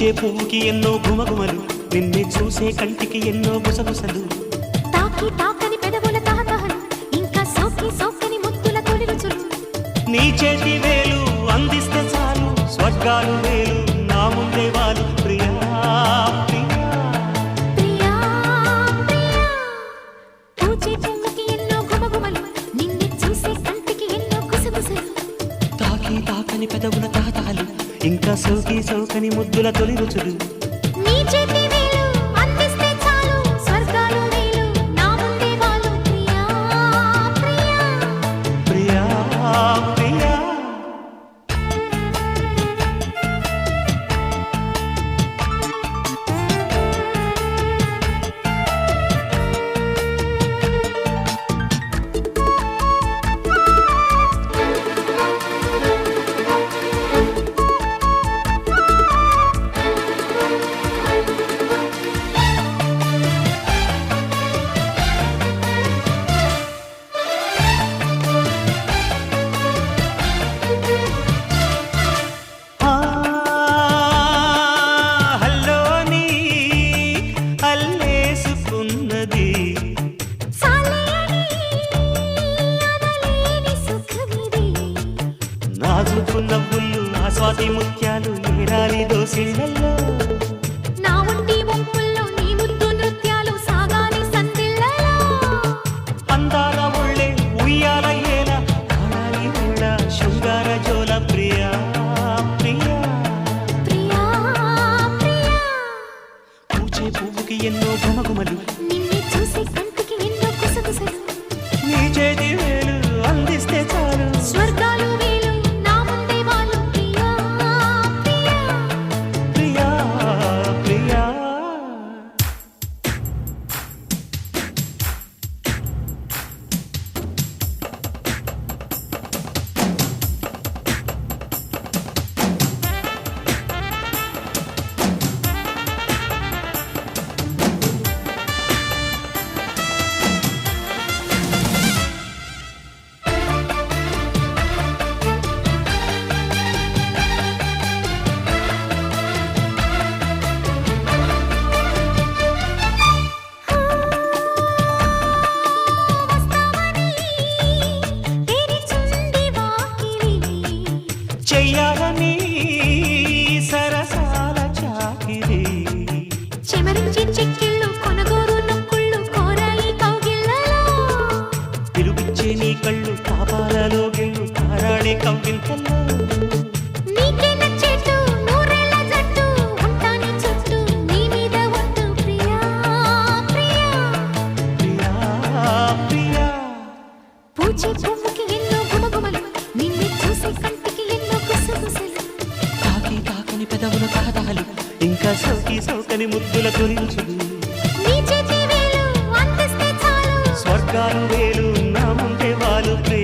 పూచే పువ్వుకి ఎన్నో గుమగుమలు, నిన్నే చూసే కంటికి ఎన్నో గుసగుసలు. తాకి తాకని పెదవుల తహతహలు, ఇంకా సోకి సోకని ముద్దుల తొలి రుచులు. నీ చేతి వేలు అందిస్తే చాలు, స్వర్గాలు వేలు నా ముందే వాలు. ప్రియా ప్రియా ప్రియా ప్రియా, పూచే పువ్వుకి ఎన్నో గుమగుమలు, నిన్నే చూసే కంటికి ఎన్నో గుసగుసలు. తాకి తాకని పెదవుల తహతహలు, ఇంకా సోకి సోకని ముద్దుల తొలి రుచులు. నీ చేతి వేలు అందిస్తే చాలు, స్వర్గాలు వేలు నా ముందే వాలు. ప్రియా ప్రియా ప్రియా ప్రియా హల్లోని అల్లేసుకున్నది. సాలేని అనలేని సుఖమిది. నాజుకు నవ్వులు ఆ స్వాతి ముత్యాలు ఏరాలి దోసిళ్ళల్లో. నా ఒంటి వంపుల్లో నీ ముద్దు నృత్యాలు సాగాలి సందిళ్ళలో. అందాల ఒళ్ళే ఉయ్యాల ఏల ఆడాలి ఉళ్ళ శృంగార జోల. ప్రియా ప్రియా ప్రియా ప్రియా, పూచే పువ్వుకి ఎన్నో గుమగుమలు, నిన్నే చూసే కంటికి ఎన్నో గుసగుసలు. నీ చేతి వేలు అందిస్తే చాలు, స్వర్గాలు వేలు నా ముందే వాలు. ప్రియా ప్రియా ప్రియా ప్రియా తెరిచుంది వాకిలి. చెయ్యాలని సరసాల చాకిరి. చెమరించే చెక్కిళ్ళు కొనగోరు నొక్కుళ్ళు కోరాయి కౌగిళ్ళలో. పిలుపిచ్చే నీ కళ్ళు పాపాలలో గిళ్ళు తారాడే కవ్వింతల్లో. నీకే నచ్చేట్టు నూరేళ్ల జట్టు ఉంటాని చుట్టూ నీ మీద ఒట్టు. ప్రియా ప్రియా, ప్రియా ప్రియా పూచే పువ్వుకి ఎన్నో గుమగుమలు, నిన్నే చూసే కంటికి ఎన్నో గుసగుసలు. తాకి తాకని పెదవుల తహతహలు, ఇంకా సోకి సోకని ముద్దుల తొలించులు. నీ చేతి వేలు అందిస్తే చాలు, స్వర్గాలు వేలు నా ముందే వాలు. ప్రియా